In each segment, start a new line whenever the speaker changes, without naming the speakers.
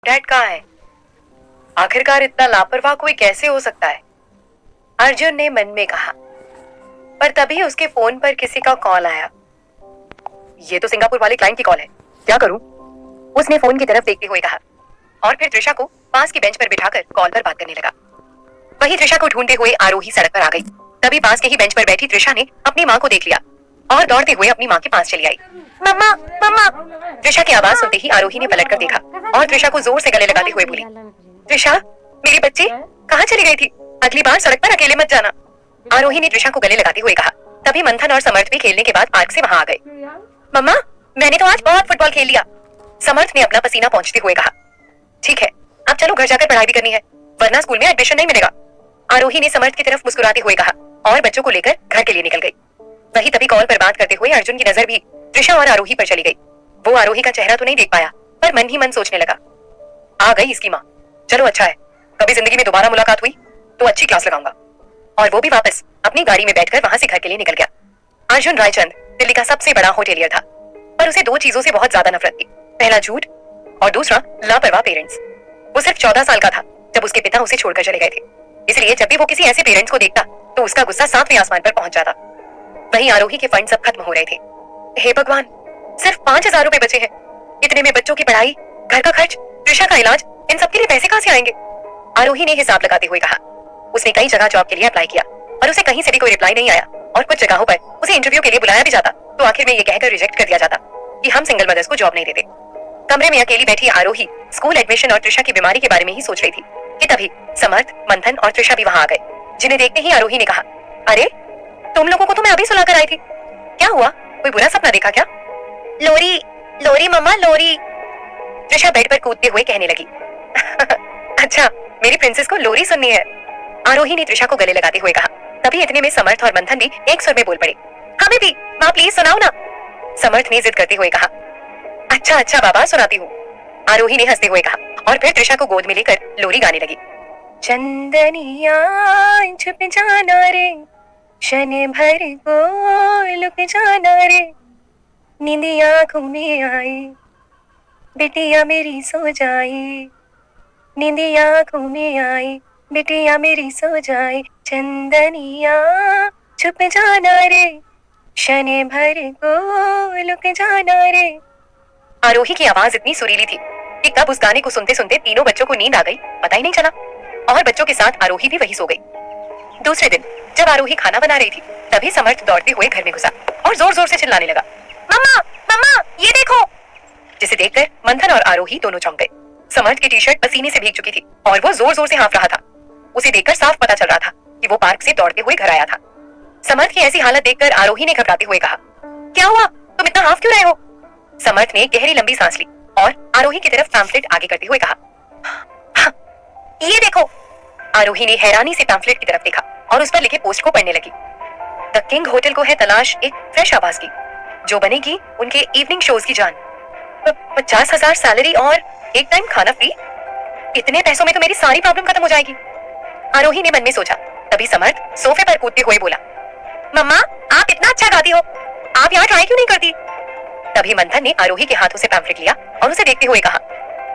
Dad कहाँ है? आखिरकार इतना लापरवाह कोई कैसे हो सकता है? अर्जुन ने मन में कहा। पर तभी उसके फोन पर किसी का कॉल आया। ये तो सिंगापुर वाले क्लाइंट की कॉल है, क्या करूं? उसने फोन की तरफ देखते हुए कहा और फिर त्रिशा को पास की बेंच पर बिठाकर कॉल पर बात करने लगा। वहीं त्रिशा को ढूंढते हुए आरोही सड़क पर आ गई। तभी पास के ही बेंच पर बैठी त्रिशा ने अपनी माँ को देख लिया और दौड़ते हुए अपनी माँ के पास चली आई। मम्मा मम्मा! त्रिशा की आवाज सुनते ही आरोही ने पलट कर देखा और त्रिशा को जोर से गले लगाते हुए बोली, त्रिशा मेरी बच्ची कहाँ चली गई थी? अगली बार सड़क पर अकेले मत जाना। आरोही ने त्रिशा को गले लगाते हुए कहा। तभी मंथन और समर्थ भी खेलने के बाद पार्क से वहां आ गए। मम्मा मैंने तो आज बहुत फुटबॉल खेल लिया, समर्थ ने अपना पसीना पोंछते हुए कहा। ठीक है अब चलो घर जाकर पढ़ाई भी करनी है, वरना स्कूल में एडमिशन नहीं मिलेगा। आरोही ने समर्थ की तरफ मुस्कुराते हुए कहा और बच्चों को लेकर घर के लिए निकल गई। वही तभी कॉल पर बात करते हुए अर्जुन की नजर भी त्रिशा और आरोही पर चली गई। वो आरोही का चेहरा तो नहीं देख पाया, पर मन ही मन सोचने लगा, आ गई इसकी माँ। चलो अच्छा है, कभी जिंदगी में दोबारा मुलाकात हुई तो अच्छी क्लास लगाऊंगा। और वो भी वापस अपनी गाड़ी में बैठकर वहां से घर के लिए निकल गया। अर्जुन रायचंद दिल्ली का सबसे बड़ा होटेलियर था, पर उसे दो चीजों से बहुत ज्यादा नफरत थी। पहला झूठ और दूसरा लापरवाह पेरेंट्स। वो सिर्फ 14 साल का था जब उसके पिता उसे छोड़कर चले गए थे, इसलिए जब भी वो किसी ऐसे पेरेंट्स को देखता तो उसका गुस्सा 7वें आसमान पर पहुंच जाता। वहीं आरोही के फंड सब खत्म हो रहे थे। हे भगवान, सिर्फ 5,000 रुपए बचे हैं। इतने में बच्चों की पढ़ाई, घर का खर्च, त्रिशा का इलाज, इन सब के लिए पैसे कहां से आएंगे? आरोही ने हिसाब लगाते हुए कहा। उसने कई जगह जॉब के लिए अप्लाई किया, पर उसे कहीं से भी कोई रिप्लाई नहीं आया और कुछ जगहों पर उसे इंटरव्यू के लिए बुलाया भी जाता तो आखिर में ये कहकर रिजेक्ट कर दिया जाता कि हम सिंगल मदर्स को जॉब नहीं देते। कमरे में अकेली बैठी आरोही स्कूल एडमिशन और त्रिशा की बीमारी के बारे में ही सोच रही थी कि तभी समर्थ, मंथन और त्रिशा भी वहां आ गए, जिन्हें देखते ही आरोही ने कहा, अरे तुम लोगों को तो मैं अभी सुलाकर आई थी, क्या हुआ? कोई बुरा सपना देखा क्या? लोरी लोरी मम्मा लोरी, त्रिशा बेड पर कूदते हुए कहने लगी। अच्छा मेरी प्रिंसेस को लोरी सुननी है, आरोही ने त्रिशा को गले लगाते हुए कहा। तभी इतने में समर्थ और मंथन भी एक सुर में बोल पड़े, हमें भी माँ प्लीज सुनाओ ना। समर्थ ने जिद करते हुए कहा, अच्छा अच्छा बाबा सुनाती हूँ, आरोही ने हंसते हुए कहा और फिर त्रिशा को गोद में लेकर लोरी गाने लगी। चंदनिया छुप जाना रे, शनि भर को लुक जाना रे, नींदिया आंखों में आई, बिटिया मेरी सो जाए, नींदिया आंखों में आई, बिटिया मेरी सो जाए, चंदनिया छुप जाना रे, शनि भर को लुक जाना रे। आरोही की आवाज इतनी सुरीली थी कि कब उस गाने को सुनते सुनते तीनों बच्चों को नींद आ गई पता ही नहीं चला और बच्चों के साथ आरोही भी वही सो गई। दूसरे दिन जब आरोही खाना बना रही थी तभी समर्थ दौड़ते हुए घर में घुसा और जोर जोर से चिल्लाने लगा, मम्मा मम्मा ये देखो, जिसे देखकर मंथन और आरोही दोनों चौंक गए। समर्थ की टी-शर्ट पसीने से भीग चुकी थी और वो जोर जोर से हाँफ रहा था। उसे देखकर साफ पता चल रहा था कि वो पार्क से दौड़ते हुए घर आया था। समर्थ की ऐसी हालत देखकर आरोही ने घबराते हुए कहा, क्या हुआ, तुम इतना हाफ क्यों रहे हो? समर्थ ने गहरी लंबी सांस ली और आरोही की तरफ पैम्फलेट आगे करते हुए कहा, हाँ, ये देखो। आरोही ने हैरानी से पैम्फलेट की तरफ देखा और उस पर लिखे पोस्ट को पढ़ने लगी। द किंग होटल को है तलाश एक फ्रेश आवाज की, जो बनेगी उनके इवनिंग शोज की जान। 50,000 सैलरी और एक टाइम खाना फ्री, इतने पैसों में तो मेरी सारी प्रॉब्लम खत्म हो जाएगी, आरोही ने मन में सोचा। तभी समर्थ सोफे पर कूदते हुए बोला, मम्मा आप इतना अच्छा गाती हो, आप यहाँ ट्राई क्यों नहीं करती? तभी मंथन ने आरोही के हाथों से पैम्फलेट लिया और उसे देखते हुए कहा,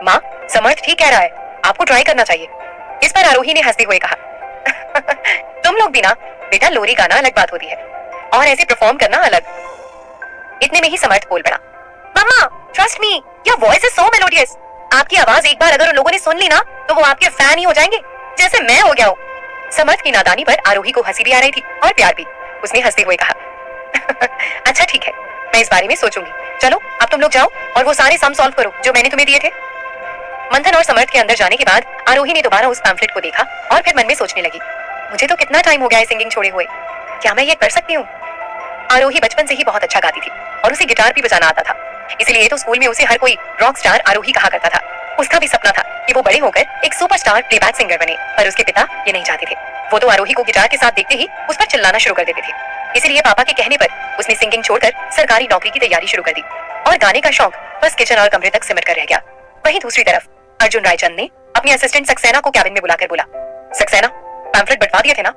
माँ समर्थ ठीक कह रहा है, आपको ट्राई करना चाहिए। इस पर आरोही ने हंसते हुए कहा, तुम लोग भी ना बेटा, लोरी गाना अलग बात होती है और ऐसे परफॉर्म करना अलग। इतने में ही समर्थ बोल पड़ा, mamma trust me your voice is so melodious, आपकी आवाज एक बार अगर उन लोगों ने सुन ली ना तो वो आपके फैन ही हो जाएंगे जैसे मैं हो गया हूँ। समर्थ की नादानी पर आरोही को हंसी भी आ रही थी और प्यार भी। उसने हंसते हुए कहा, अच्छा ठीक है, मैं इस बारे में सोचूंगी। चलो अब तुम लोग जाओ और वो सारे सम सॉल्व करो जो मैंने तुम्हें दिए थे। मंथन और समर्थ के अंदर जाने के बाद आरोही ने दोबारा उस पैम्फलेट को देखा और फिर मन में सोचने लगी, मुझे तो कितना टाइम हो गया है सिंगिंग छोड़े हुए, क्या मैं ये कर सकती हूँ? आरोही बचपन से ही बहुत अच्छा गाती थी और उसे गिटार भी बजाना आता था, इसलिए तो स्कूल में उसे हर कोई रॉक स्टार आरोही कहा करता था। उसका भी सपना था कि वो बड़े होकर एक सुपरस्टार प्लेबैक सिंगर बने, पर उसके पिता ये नहीं चाहते थे। वो तो आरोही को गिटार के साथ देखते ही उस पर चिल्लाना शुरू कर देते थे, इसलिए पापा के कहने पर उसने सिंगिंग छोड़कर सरकारी नौकरी की तैयारी शुरू कर दी और गाने का शौक बस किचन और कमरे तक सिमट कर रह गया। वहीं दूसरी तरफ अर्जुन रायचंद ने अपने असिस्टेंट सक्सेना को कैबिन में बुलाकर बोला, सक्सेना पैम्फलेट बंटवा दिए थे ना?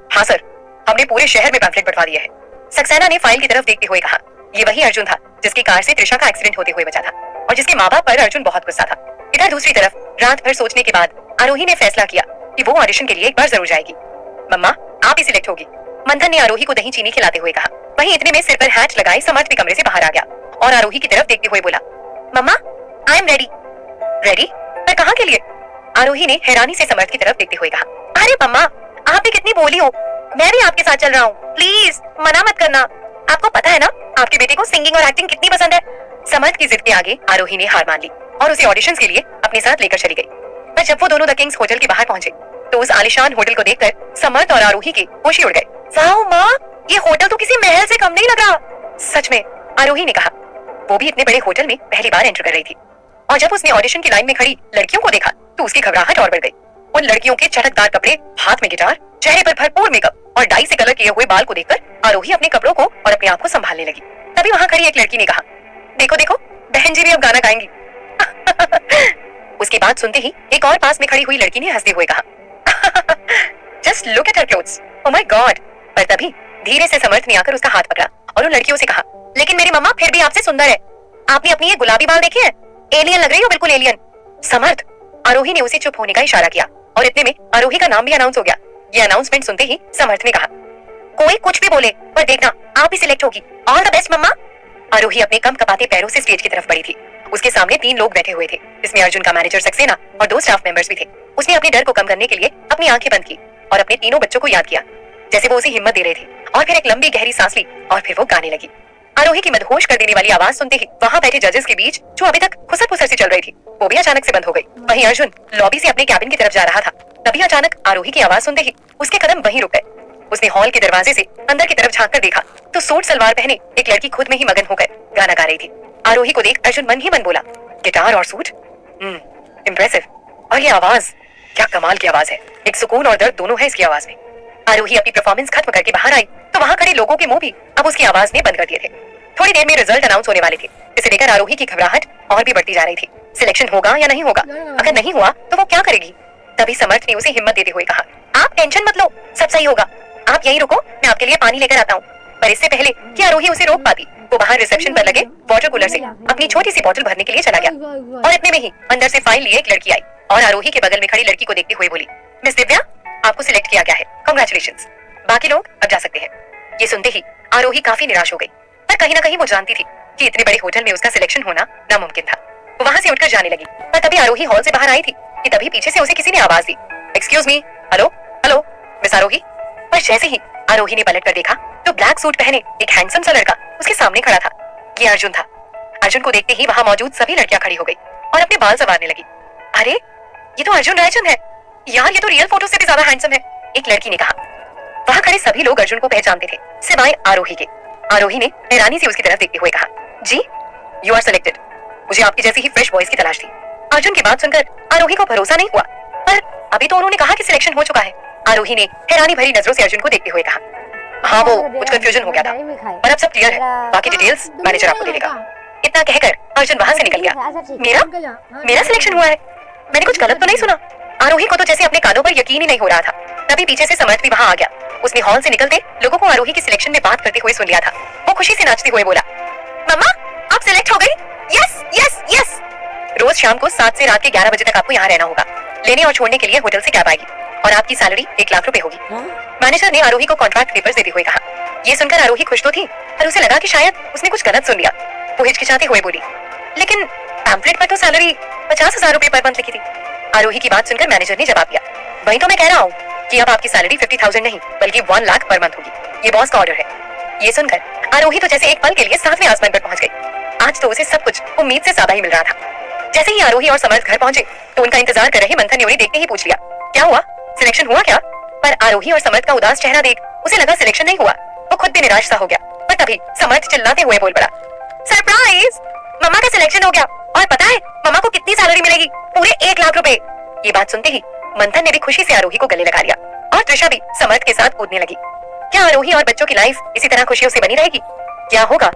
हाँ सर, हमने पूरे शहर में पैम्फलेट बंटवा दिए हैं। सक्सेना ने फाइल की तरफ देखते हुए कहा, ये वही अर्जुन था जिसकी कार से त्रिशा का एक्सीडेंट होते हुए बचा था और जिसके माँ बाप पर अर्जुन बहुत गुस्सा था। इधर दूसरी तरफ रात भर सोचने के बाद आरोही ने फैसला किया कि वो ऑडिशन के लिए एक बार जरूर जाएगी। मम्मा, आप ही सिलेक्ट होगी, मंथन ने आरोही को दही चीनी खिलाते हुए कहा। वहीं इतने में सिर पर हैट लगाए समर्थ भी कमरे से बाहर आ गया और आरोही की तरफ देखते हुए बोला, मम्मा आई एम रेडी। रेडी? पर कहाँ के लिए? आरोही ने हैरानी से समर्थ की तरफ देखते हुए कहा। अरे मम्मा, आप भी कितनी बोली हो, मैं भी आपके साथ चल रहा हूँ, प्लीज मना मत करना। आपको पता है ना आपके बेटे को सिंगिंग और एक्टिंग कितनी पसंद है। समर्थ की जिद के आगे आरोही ने हार मान ली और उसे ऑडिशंस के लिए अपने साथ लेकर चली गई। पर जब वो दोनों द किंग्स होटल के बाहर पहुंचे तो उस आलिशान होटल को देखकर समर्थ और आरोही के होश ही उड़ गए। वाओ माँ, ये होटल तो किसी महल से कम नहीं लग रहा। सच में, आरोही ने कहा। वो भी इतने बड़े होटल में पहली बार एंटर कर रही थी और जब उसने ऑडिशन की लाइन में खड़ी लड़कियों को देखा तो उसकी घबराहट और बढ़ गई। उन लड़कियों के चटकदार कपड़े, हाथ में गिटार, चेहरे पर भरपूर मेकअप और डाई से कलर किए हुए बाल को देखकर आरोही अपने कपड़ों को और अपने आप को संभालने लगी। तभी वहां खड़ी एक लड़की ने कहा, देखो देखो, बहन जी भी अब गाना गाएंगी। उसकी बात सुनते ही एक और पास में खड़ी हुई लड़की ने हंसते हुए कहा, just look at her clothes, oh my God. पर तभी धीरे से समर्थ ने आकर उसका हाथ पकड़ा और उन लड़कियों से कहा, लेकिन मेरी मम्मा फिर भी आपसे सुंदर है। आपने अपनी ये गुलाबी बाल देखे हैं? एलियन लग रही हो, बिल्कुल एलियन। समर्थ, आरोही ने उसे चुप होने का इशारा किया और इतने में आरोही का नाम भी अनाउंस हो गया। ये अनाउंसमेंट सुनते ही समर्थ ने कहा, कोई कुछ भी बोले पर देखना आप ही सिलेक्ट होगी। ऑल द बेस्ट मम्मा। आरोही अपने कम कपाते पैरों से स्टेज की तरफ बढ़ी थी। उसके सामने 3 लोग बैठे हुए थे, जिसमें अर्जुन का मैनेजर सक्सेना और 2 स्टाफ मेंबर्स भी थे। उसने अपने डर को कम करने के लिए अपनी आंखें बंद की और अपने तीनों बच्चों को याद किया जैसे वो उसे हिम्मत दे रहे थे और फिर एक लंबी गहरी सांस ली और फिर वो गाने लगी। आरोही की मदहोश कर देने वाली आवाज सुनते ही वहां बैठे जजेस के बीच जो अभी तक खुसर पुसर से चल रही थी वो भी अचानक से बंद हो गई। वहीं अर्जुन लॉबी से अपने कैबिन की तरफ जा रहा था। तभी अचानक आरोही की आवाज सुनते ही उसके कदम वहीं रुक गए। उसने हॉल के दरवाजे से अंदर की तरफ झांककर देखा तो सूट सलवार पहने एक लड़की खुद में ही मगन होकर गाना गा रही थी। आरोही को देख अर्जुन मन ही मन बोला, गिटार और सूट, इम्प्रेसिव। और ये आवाज, क्या कमाल की आवाज है। एक सुकून और दर्द दोनों है इसकी आवाज में। आरोही अपनी परफॉर्मेंस खत्म करके बाहर आई तो वहां खड़े लोगों के मुंह भी अब उसकी आवाज ने बंद कर दिए थे। थोड़ी देर में रिजल्ट अनाउंस होने वाले थे, इसे लेकर आरोही की घबराहट और भी बढ़ती जा रही थी। सिलेक्शन होगा या नहीं होगा? अगर नहीं हुआ तो वो क्या करेगी? तभी समर्थ ने उसे हिम्मत देते हुए कहा, आप टेंशन मत लो, सब सही होगा। आप यहीं रुको, मैं आपके लिए पानी लेकर आता हूँ। पर इससे पहले कि आरोही उसे रोक पाती, वो बाहर रिसेप्शन पर लगे वाटर कूलर से अपनी छोटी सी बोतल भरने के लिए चला गया और इतने में ही अंदर से फाइल लिए एक लड़की आई और आरोही के बगल में खड़ी लड़की को देखते हुए बोली, मिस दिव्या, आपको सिलेक्ट किया गया है, कांग्रेचुलेशंस। बाकी लोग अब जा सकते हैं। ये सुनते ही आरोही काफी निराश हो गई, पर कहीं ना कहीं वो जानती थी कि इतने बड़े होटल में उसका सिलेक्शन होना नामुमकिन था। वो वहां से उठकर जाने लगी, पर तभी आरोही हॉल से बाहर आई थी कि तभी पीछे से उसे किसी ने आवाज दी, excuse me, hello hello miss Aarohi. पर जैसे ही आरोही ने पलट कर देखा तो ब्लैक सूट पहने एक हैंडसम सा लड़का उसके सामने खड़ा था। ये अर्जुन था। अर्जुन को देखते ही वहां मौजूद सभी लड़कियां खड़ी हो गई और अपने बाल संवारने लगी। अरे ये तो अर्जुन रायचंद है यार, ये तो रियल फोटो से भी ज्यादा हैंडसम है, एक लड़की ने कहा। वहां खड़े सभी लोग अर्जुन को पहचानते थे सिवाय आरोही के। आरोही ने हैरानी से उसकी तरफ देखते हुए कहा, जी यू आर सिलेक्टेड, मुझे आपकी जैसी ही फ्रेश बॉयज की तलाश थी। अर्जुन की बात सुनकर आरोही को भरोसा नहीं हुआ, पर अभी तो उन्होंने कहा कि सिलेक्शन हो चुका है। आरोही ने हैरानी भरी नजरों से अर्जुन को देखते हुए कहा, हाँ वो कुछ कंफ्यूजन हो गया था, पर अब सब क्लियर है, बाकी डिटेल्स मैनेजर आपको दे देगा। इतना कहकर अर्जुन वहां से निकल गया। मेरा सिलेक्शन हुआ है? मैंने कुछ गलत तो नहीं सुना? आरोही को तो जैसे अपने कानों पर यकीन ही नहीं हो रहा था। तभी पीछे से समर्थ भी वहां आ गया। उसने हॉल से निकलते लोगों को आरोही की सिलेक्शन में बात करते हुए सुन लिया था। वो खुशी से नाचते हुए बोला, मम्मा आप सिलेक्ट हो गई, यस यस यस। रोज शाम को 7 से रात के 11 बजे तक आपको यहाँ रहना होगा। लेने और छोड़ने के लिए होटल से कैब आएगी और आपकी सैलरी 1 लाख रुपए होगी। मैनेजर ने आरोही को कॉन्ट्रैक्ट पेपर्स देते हुए कहा। ये सुनकर आरोही खुश तो थी, पर उसे लगा कि शायद उसने कुछ गलत सुन लिया। वो हिचकिचाते हुए बोली, लेकिन पैम्फलेट पर तो सैलरी 50,000 रुपए पर मंथ लिखी थी। आरोही की बात सुनकर मैनेजर ने जवाब दिया, वही तो मैं कह रहा हूँ कि अब आपकी सैलरी 50,000 नहीं बल्कि 1 लाख पर मंथ होगी। ये बॉस का ऑर्डर है। ये सुनकर आरोही तो जैसे एक पल के लिए 7वें आसमान पर पहुंच गई। आज तो उसे सब कुछ उम्मीद से ज्यादा ही मिल रहा था। जैसे ही आरोही और समर्थ घर पहुंचे तो उनका इंतजार कर रहे मंथन ने उन्हें देखते ही पूछ लिया, क्या हुआ, सिलेक्शन हुआ क्या? पर आरोही और समर्थ का उदास चेहरा देख उसे लगा सिलेक्शन नहीं हुआ। वो खुद भी निराश सा हो गया। पर तभी समर्थ चिल्लाते हुए बोल पड़ा, सरप्राइज, मम्मा का सिलेक्शन हो गया और पता है मम्मा को कितनी सैलरी मिलेगी? पूरे 1 लाख रुपए। ये बात सुनते ही मंथन ने भी खुशी से आरोही को गले लगा लिया और त्रिशा भी समर्थ के साथ कूदने लगी। क्या आरोही और बच्चों की लाइफ इसी तरह खुशियों से बनी रहेगी? क्या होगा